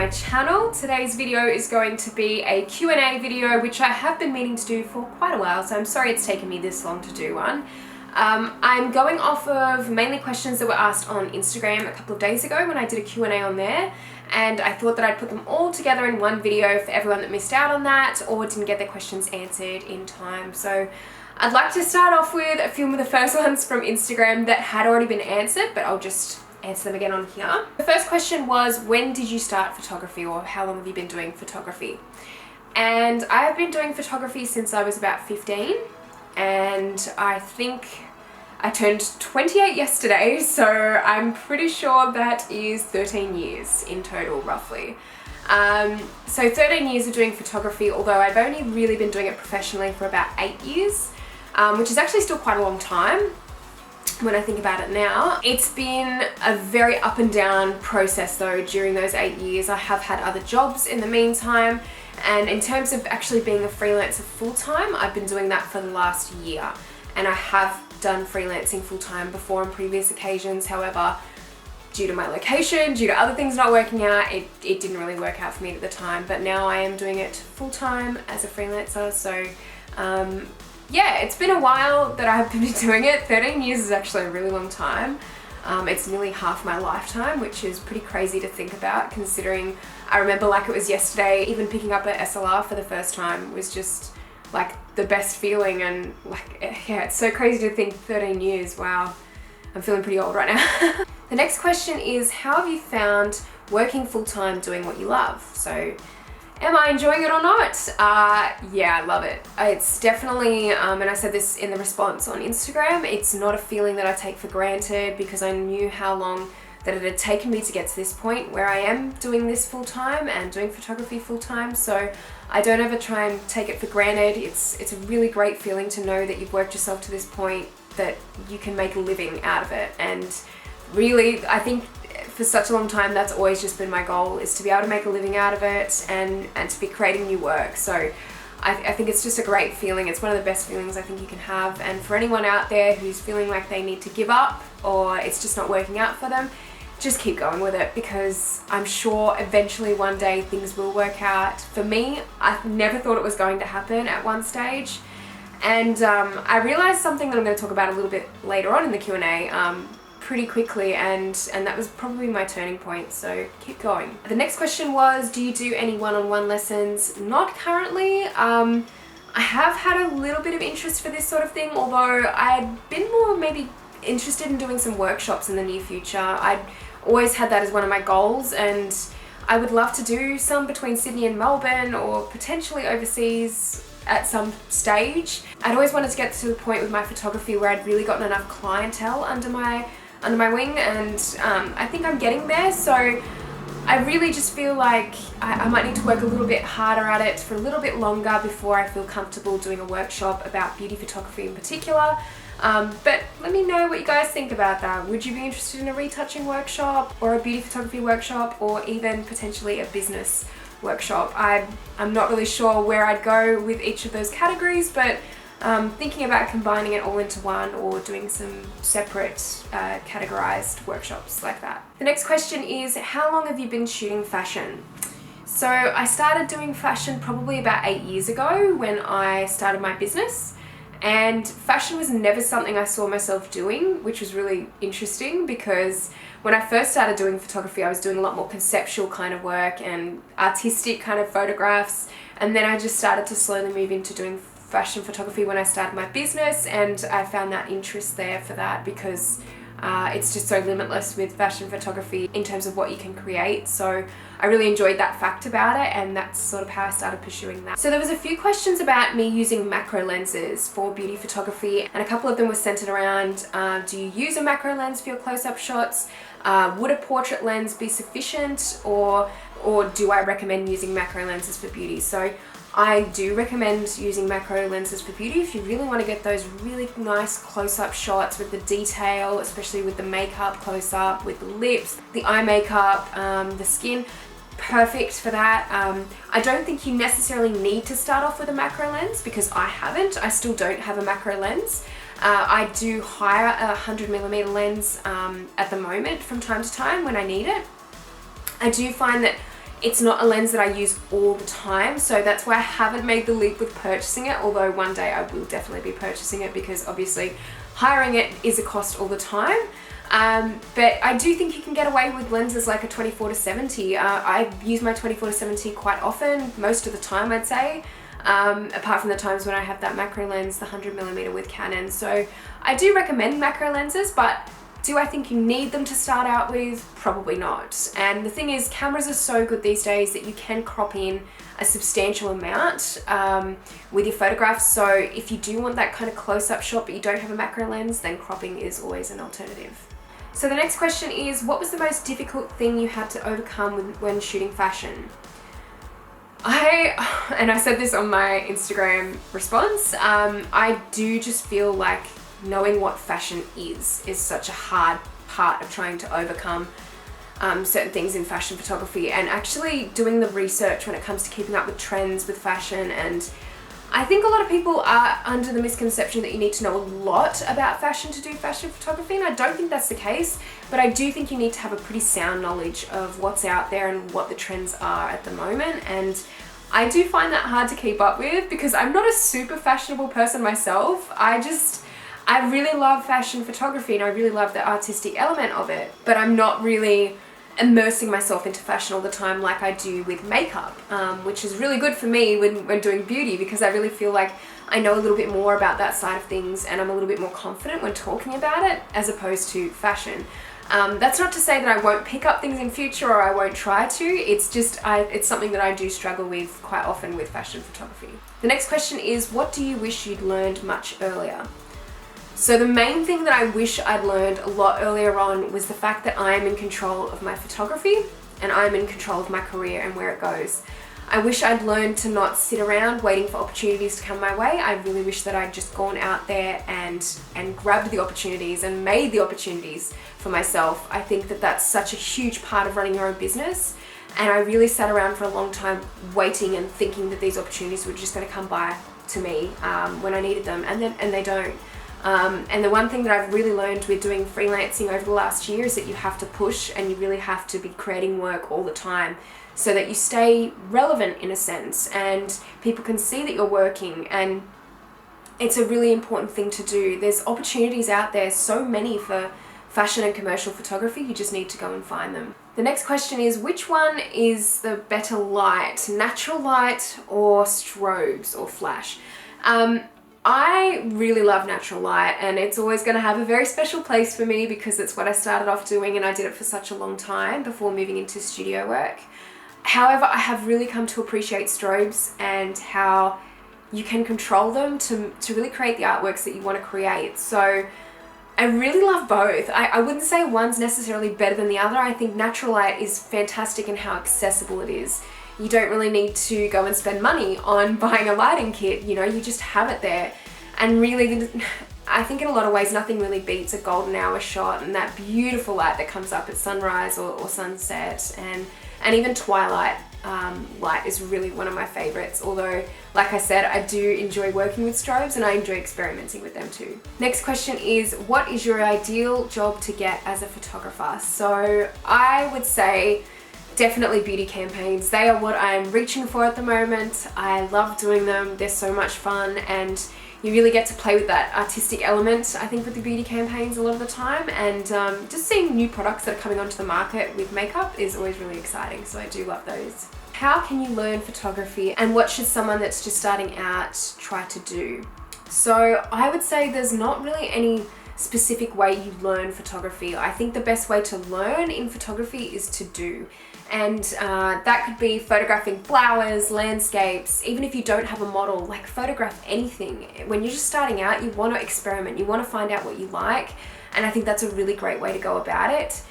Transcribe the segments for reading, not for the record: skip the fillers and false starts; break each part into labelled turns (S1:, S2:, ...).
S1: my channel. Today's video is going to be a Q&A video, which I have been meaning to do for quite a while, so I'm sorry it's taken me this long to do one. I'm going off of mainly questions that were asked on Instagram a couple of days ago when I did a Q&A on there, and I thought that I'd put them all together in one video for everyone that missed out on that or didn't get their questions answered in time. So I'd like to start off with a few of the first ones from Instagram that had already been answered, but I'll just answer them again on here. The first question was, when did you start photography, or how long have you been doing photography? And I have been doing photography since I was about 15, and I think I turned 28 yesterday, so I'm pretty sure that is 13 years in total, roughly. So 13 years of doing photography, although I've only really been doing it professionally for about 8 years, which is actually still quite a long time when I think about it now. It's been a very up and down process though during those 8 years. I have had other jobs in the meantime, and in terms of actually being a freelancer full-time, I've been doing that for the last year, and I have done freelancing full-time before on previous occasions. However, due to my location, due to other things not working out, it didn't really work out for me at the time, but now I am doing it full-time as a freelancer. So yeah, it's been a while that I've been doing it. 13 years is actually a really long time. It's nearly half my lifetime, which is pretty crazy to think about, considering I remember like it was yesterday, even picking up an SLR for the first time was just like the best feeling. And like, yeah, it's so crazy to think 13 years, wow, I'm feeling pretty old right now. The next question is, how have you found working full-time doing what you love? So, am I enjoying it or not? Yeah, I love it. It's definitely, and I said this in the response on Instagram, it's not a feeling that I take for granted, because I knew how long that it had taken me to get to this point where I am doing this full-time and doing photography full-time. So I don't ever try and take it for granted. It's a really great feeling to know that you've worked yourself to this point that you can make a living out of it. And really, I think for such a long time, that's always just been my goal, is to be able to make a living out of it and to be creating new work. So I think it's just a great feeling. It's one of the best feelings I think you can have. And for anyone out there who's feeling like they need to give up or it's just not working out for them, just keep going with it, because I'm sure eventually one day things will work out. For me, I never thought it was going to happen at one stage. And I realized something that I'm going to talk about a little bit later on in the Q&A pretty quickly, and that was probably my turning point, so keep going. The next question was, do you do any one-on-one lessons? Not currently. I have had a little bit of interest for this sort of thing, although I'd been more maybe interested in doing some workshops in the near future. I'd always had that as one of my goals, and I would love to do some between Sydney and Melbourne, or potentially overseas at some stage. I'd always wanted to get to the point with my photography where I'd really gotten enough clientele under my wing, and I think I'm getting there. So I really just feel like I might need to work a little bit harder at it for a little bit longer before I feel comfortable doing a workshop about beauty photography in particular. But let me know what you guys think about that. Would you be interested in a retouching workshop, or a beauty photography workshop, or even potentially a business workshop? I'm not really sure where I'd go with each of those categories, but thinking about combining it all into one, or doing some separate categorized workshops like that. The next question is, how long have you been shooting fashion? So I started doing fashion probably about 8 years ago when I started my business, and fashion was never something I saw myself doing, which was really interesting, because when I first started doing photography, I was doing a lot more conceptual kind of work and artistic kind of photographs, and then I just started to slowly move into doing fashion photography when I started my business, and I found that interest there for that, because it's just so limitless with fashion photography in terms of what you can create. So I really enjoyed that fact about it, and that's sort of how I started pursuing that. So there was a few questions about me using macro lenses for beauty photography, and a couple of them were centered around, do you use a macro lens for your close-up shots? Would a portrait lens be sufficient, or do I recommend using macro lenses for beauty? So I do recommend using macro lenses for beauty if you really want to get those really nice close-up shots with the detail, especially with the makeup close-up, with the lips, the eye makeup, the skin. Perfect for that. I don't think you necessarily need to start off with a macro lens, because I haven't. I still don't have a macro lens. I do hire a 100mm lens at the moment from time to time when I need it. I do find that it's not a lens that I use all the time, so that's why I haven't made the leap with purchasing it, although one day I will definitely be purchasing it because obviously hiring it is a cost all the time. But I do think you can get away with lenses like a 24-70. I use my 24-70 quite often, most of the time I'd say, apart from the times when I have that macro lens, the 100mm with Canon. So I do recommend macro lenses, but do I think you need them to start out with? Probably not. And the thing is, cameras are so good these days that you can crop in a substantial amount with your photographs. So if you do want that kind of close-up shot but you don't have a macro lens, then cropping is always an alternative. So the next question is, what was the most difficult thing you had to overcome when shooting fashion? And I said this on my Instagram response, I do just feel like knowing what fashion is such a hard part of trying to overcome certain things in fashion photography, and actually doing the research when it comes to keeping up with trends with fashion. And I think a lot of people are under the misconception that you need to know a lot about fashion to do fashion photography, and I don't think that's the case, but I do think you need to have a pretty sound knowledge of what's out there and what the trends are at the moment. And I do find that hard to keep up with because I'm not a super fashionable person myself. I really love fashion photography and I really love the artistic element of it, but I'm not really immersing myself into fashion all the time like I do with makeup, which is really good for me when doing beauty, because I really feel like I know a little bit more about that side of things and I'm a little bit more confident when talking about it as opposed to fashion. That's not to say that I won't pick up things in future or I won't try to, it's just it's something that I do struggle with quite often with fashion photography. The next question is, what do you wish you'd learned much earlier? So the main thing that I wish I'd learned a lot earlier on was the fact that I am in control of my photography and I'm in control of my career and where it goes. I wish I'd learned to not sit around waiting for opportunities to come my way. I really wish that I'd just gone out there and grabbed the opportunities and made the opportunities for myself. I think that that's such a huge part of running your own business, and I really sat around for a long time waiting and thinking that these opportunities were just going to come by to me when I needed them, and they don't. And the one thing that I've really learned with doing freelancing over the last year is that you have to push and you really have to be creating work all the time so that you stay relevant in a sense and people can see that you're working, and it's a really important thing to do. There's opportunities out there, so many for fashion and commercial photography, you just need to go and find them. The next question is, which one is the better light, natural light or strobes or flash? I really love natural light, and it's always going to have a very special place for me because it's what I started off doing and I did it for such a long time before moving into studio work. However, I have really come to appreciate strobes and how you can control them to really create the artworks that you want to create. So I really love both. I wouldn't say one's necessarily better than the other. I think natural light is fantastic in how accessible it is. You don't really need to go and spend money on buying a lighting kit, you know, you just have it there. And really, I think in a lot of ways, nothing really beats a golden hour shot and that beautiful light that comes up at sunrise or sunset, and even twilight light is really one of my favorites. Although, like I said, I do enjoy working with strobes and I enjoy experimenting with them too. Next question is, what is your ideal job to get as a photographer? So I would say definitely beauty campaigns. They are what I'm reaching for at the moment. I love doing them. They're so much fun, and you really get to play with that artistic element, I think, with the beauty campaigns a lot of the time. And just seeing new products that are coming onto the market with makeup is always really exciting, so I do love those. How can you learn photography, and what should someone that's just starting out try to do? So I would say there's not really any specific way you learn photography. I think the best way to learn in photography is to do. And that could be photographing flowers, landscapes. Even if you don't have a model, like, photograph anything. When you're just starting out, you want to experiment, you want to find out what you like, and I think that's a really great way to go about it.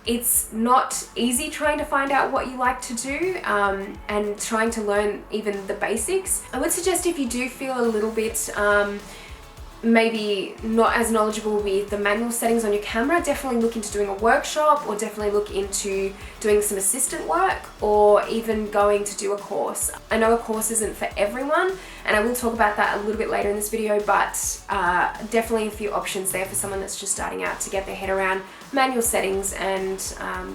S1: It's not easy trying to find out what you like to do and trying to learn even the basics. I would suggest, if you do feel a little bit maybe not as knowledgeable with the manual settings on your camera, definitely look into doing a workshop, or definitely look into doing some assistant work, or even going to do a course. I know a course isn't for everyone, and I will talk about that a little bit later in this video, but definitely a few options there for someone that's just starting out to get their head around manual settings and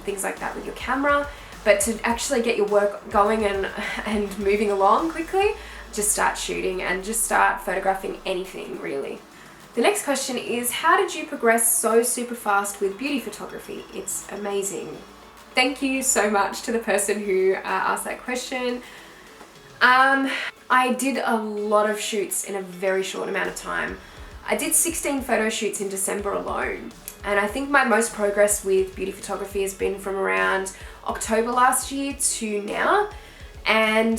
S1: things like that with your camera. But to actually get your work going and moving along quickly, just start shooting and just start photographing anything really. The next question is, how did you progress so super fast with beauty photography? It's amazing. Thank you so much to the person who asked that question. I did a lot of shoots in a very short amount of time. I did 16 photo shoots in December alone. And I think my most progress with beauty photography has been from around October last year to now. And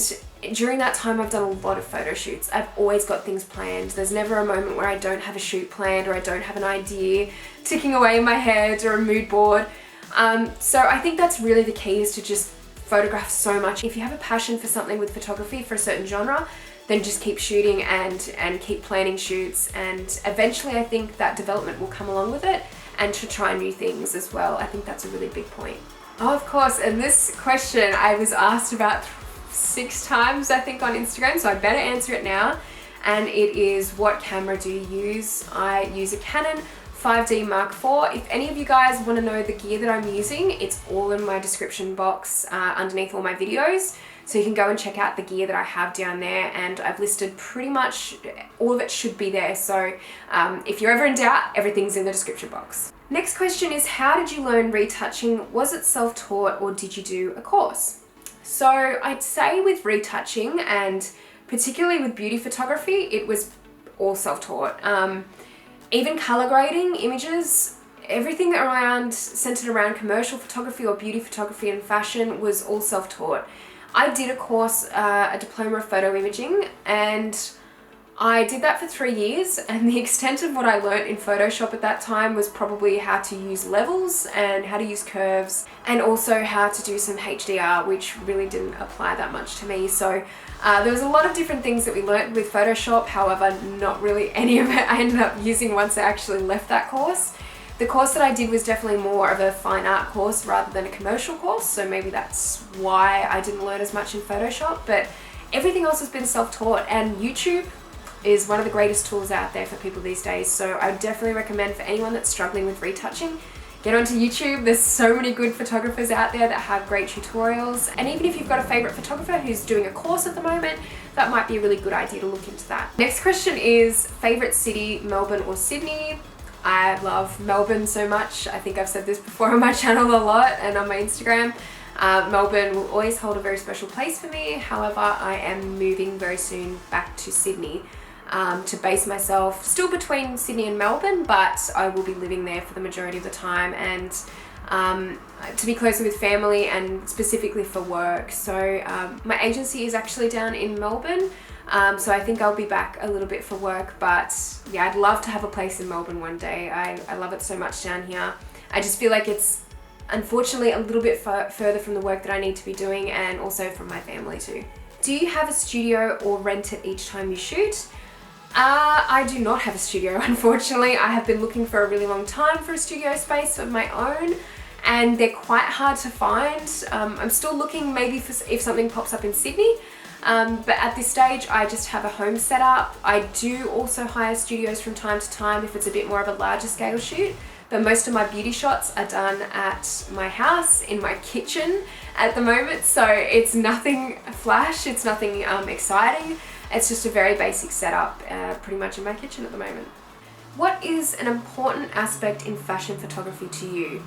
S1: during that time, I've done a lot of photo shoots. I've always got things planned. There's never a moment where I don't have a shoot planned or I don't have an idea ticking away in my head or a mood board. So I think that's really the key, is to just photograph so much. If you have a passion for something with photography, for a certain genre, then just keep shooting and keep planning shoots. And eventually I think that development will come along with it, and to try new things as well. I think that's a really big point. Oh, of course, and this question I was asked about 6 times, I think, on Instagram, so I better answer it now. And it is, what camera do you use? I use a Canon 5D Mark IV. If any of you guys want to know the gear that I'm using, it's all in my description box underneath all my videos. So you can go and check out the gear that I have down there, and I've listed pretty much all of it should be there. So if you're ever in doubt, everything's in the description box. Next question is, how did you learn retouching? Was it self-taught or did you do a course? So I'd say with retouching, and particularly with beauty photography, it was all self-taught. Even color grading images, everything centered around commercial photography or beauty photography and fashion was all self-taught. I did a course, a diploma of photo imaging, and I did that for 3 years, and the extent of what I learnt in Photoshop at that time was probably how to use levels and how to use curves, and also how to do some HDR, which really didn't apply that much to me. So there was a lot of different things that we learnt with Photoshop, however, not really any of it I ended up using once I actually left that course. The course that I did was definitely more of a fine art course rather than a commercial course, so maybe that's why I didn't learn as much in Photoshop, but everything else has been self-taught, and YouTube is one of the greatest tools out there for people these days. So I definitely recommend, for anyone that's struggling with retouching, get onto YouTube. There's so many good photographers out there that have great tutorials, and even if you've got a favorite photographer who's doing a course at the moment, that might be a really good idea to look into that. Next question is, favorite city, Melbourne or Sydney? I love Melbourne so much. I think I've said this before on my channel a lot and on my Instagram. Melbourne will always hold a very special place for me. However, I am moving very soon back to Sydney to base myself, still between Sydney and Melbourne, but I will be living there for the majority of the time, and to be closer with family and specifically for work. So my agency is actually down in Melbourne, so I think I'll be back a little bit for work, but yeah, I'd love to have a place in Melbourne one day. I love it so much down here. I just feel like it's unfortunately a little bit further from the work that I need to be doing, and also from my family too. Do you have a studio or rent it each time you shoot? I do not have a studio, unfortunately. I have been looking for a really long time for a studio space of my own, and they're quite hard to find. I'm still looking maybe for if something pops up in Sydney, but at this stage I just have a home setup. I do also hire studios from time to time if it's a bit more of a larger scale shoot, but most of my beauty shots are done at my house, in my kitchen at the moment, so it's nothing flash, it's nothing exciting. It's just a very basic setup, pretty much in my kitchen at the moment. What is an important aspect in fashion photography to you?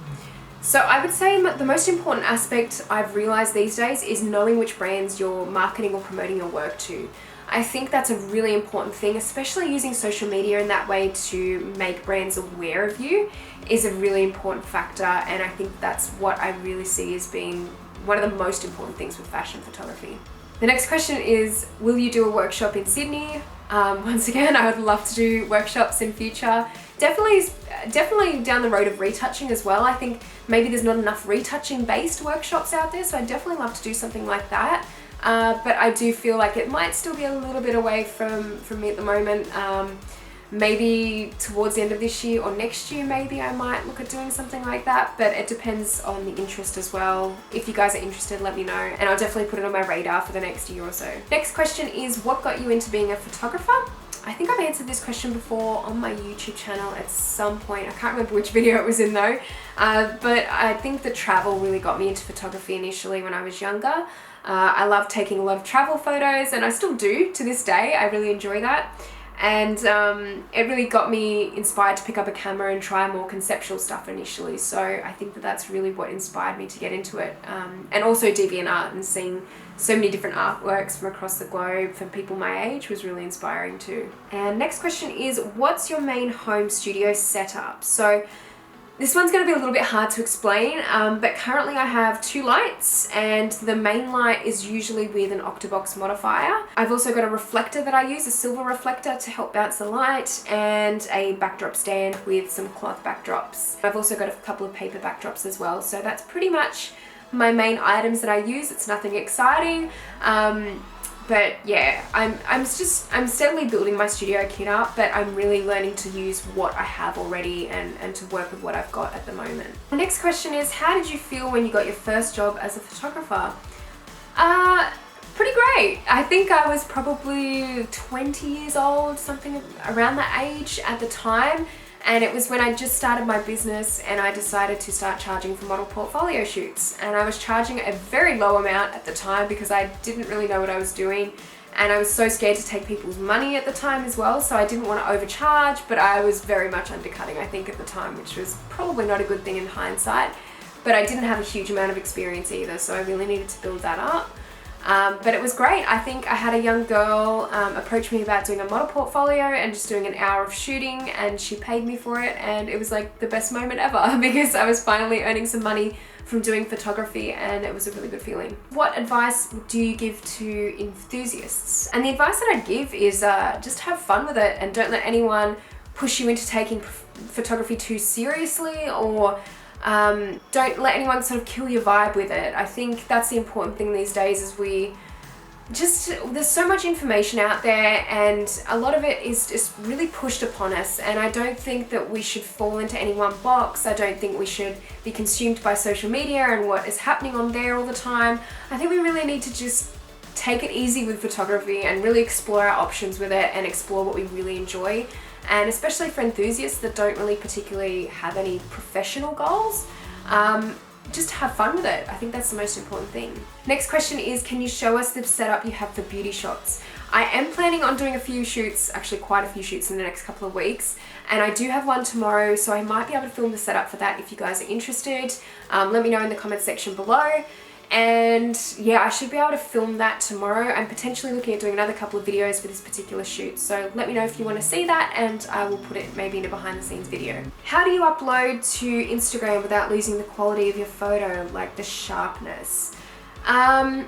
S1: So I would say the most important aspect I've realized these days is knowing which brands you're marketing or promoting your work to. I think that's a really important thing, especially using social media in that way to make brands aware of you is a really important factor, and I think that's what I really see as being one of the most important things with fashion photography. The next question is, will you do a workshop in Sydney? Once again, I would love to do workshops in future. Definitely down the road of retouching as well. I think maybe there's not enough retouching based workshops out there, so I'd definitely love to do something like that. But I do feel like it might still be a little bit away from me at the moment. Maybe towards the end of this year or next year, maybe I might look at doing something like that, but it depends on the interest as well. If you guys are interested, let me know, and I'll definitely put it on my radar for the next year or so. Next question is, what got you into being a photographer? I think I've answered this question before on my YouTube channel at some point. I can't remember which video it was in though, but I think the travel really got me into photography initially when I was younger. I love taking a lot of travel photos, and I still do to this day. I really enjoy that. And it really got me inspired to pick up a camera and try more conceptual stuff initially. So I think that that's really what inspired me to get into it. And also DeviantArt, and seeing so many different artworks from across the globe from people my age was really inspiring too. And next question is, what's your main home studio setup? So this one's going to be a little bit hard to explain, but currently I have 2 lights, and the main light is usually with an Octabox modifier. I've also got a reflector that I use, a silver reflector, to help bounce the light, and a backdrop stand with some cloth backdrops. I've also got a couple of paper backdrops as well, so that's pretty much my main items that I use. It's nothing exciting. But yeah, I'm steadily building my studio kit up, but I'm really learning to use what I have already and to work with what I've got at the moment. The next question is, how did you feel when you got your first job as a photographer? Pretty great. I think I was probably 20 years old, something around that age at the time. And it was when I just started my business and I decided to start charging for model portfolio shoots. And I was charging a very low amount at the time because I didn't really know what I was doing. And I was so scared to take people's money at the time as well. So I didn't want to overcharge, but I was very much undercutting, I think, at the time, which was probably not a good thing in hindsight. But I didn't have a huge amount of experience either, so I really needed to build that up. But it was great. I think I had a young girl approach me about doing a model portfolio and just doing an hour of shooting, and she paid me for it, and it was like the best moment ever because I was finally earning some money from doing photography, and it was a really good feeling. What advice do you give to enthusiasts? And the advice that I'd give is just have fun with it, and don't let anyone push you into taking photography too seriously, or don't let anyone sort of kill your vibe with it. I think that's the important thing these days, is there's so much information out there, and a lot of it is just really pushed upon us, and I don't think that we should fall into any one box. I don't think we should be consumed by social media and what is happening on there all the time. I think we really need to just take it easy with photography and really explore our options with it and explore what we really enjoy. And especially for enthusiasts that don't really particularly have any professional goals, just have fun with it. I think that's the most important thing. Next question is, can you show us the setup you have for beauty shots? I am planning on doing a few shoots, actually quite a few shoots in the next couple of weeks, and I do have one tomorrow, so I might be able to film the setup for that if you guys are interested. Let me know in the comment section below. And yeah, I should be able to film that tomorrow. I'm potentially looking at doing another couple of videos for this particular shoot, so let me know if you want to see that, and I will put it maybe in a behind the scenes video. How do you upload to Instagram without losing the quality of your photo, like the sharpness? I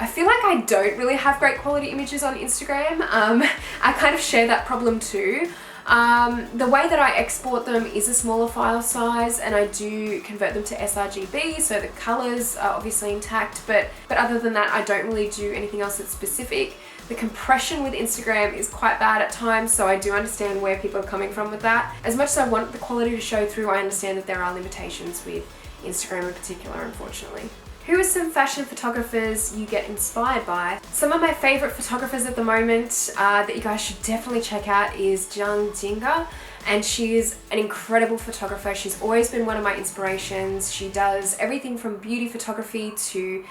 S1: feel like I don't really have great quality images on Instagram. I kind of share that problem too. The way that I export them is a smaller file size, and I do convert them to sRGB, so the colors are obviously intact, but other than that, I don't really do anything else that's specific. The compression with Instagram is quite bad at times, so I do understand where people are coming from with that. As much as I want the quality to show through, I understand that there are limitations with Instagram in particular, unfortunately. Who are some fashion photographers you get inspired by? Some of my favorite photographers at the moment that you guys should definitely check out is Zhang Jinga, and she is an incredible photographer. She's always been one of my inspirations. She does everything from beauty photography to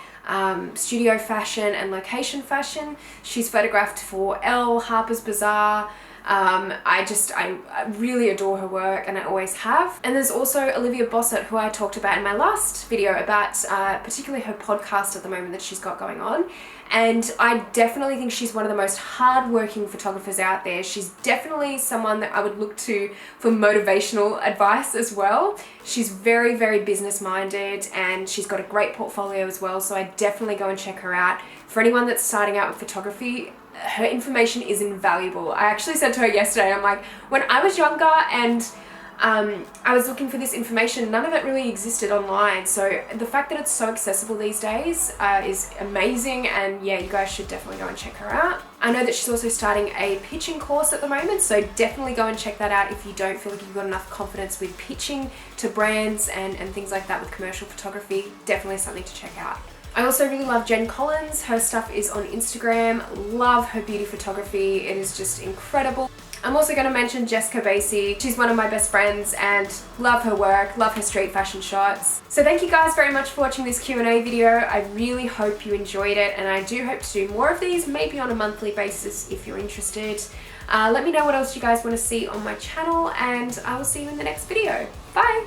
S1: studio fashion and location fashion. She's photographed for Elle, Harper's Bazaar. I really adore her work, and I always have. And there's also Olivia Bossett, who I talked about in my last video about particularly her podcast at the moment that she's got going on. And I definitely think she's one of the most hardworking photographers out there. She's definitely someone that I would look to for motivational advice as well. She's very, very business minded, and she's got a great portfolio as well. So I definitely go and check her out. For anyone that's starting out with photography, her information is invaluable. I actually said to her yesterday, I'm like, when I was younger and I was looking for this information, none of it really existed online. So the fact that it's so accessible these days is amazing, and yeah, you guys should definitely go and check her out. I know that she's also starting a pitching course at the moment, so definitely go and check that out if you don't feel like you've got enough confidence with pitching to brands and things like that with commercial photography. Definitely something to check out. I also really love Jen Collins. Her stuff is on Instagram. Love her beauty photography. It is just incredible. I'm also going to mention Jessica Basie. She's one of my best friends and love her work, love her street fashion shots. So thank you guys very much for watching this Q&A video. I really hope you enjoyed it, and I do hope to do more of these, maybe on a monthly basis if you're interested. Let me know what else you guys want to see on my channel, and I will see you in the next video. Bye!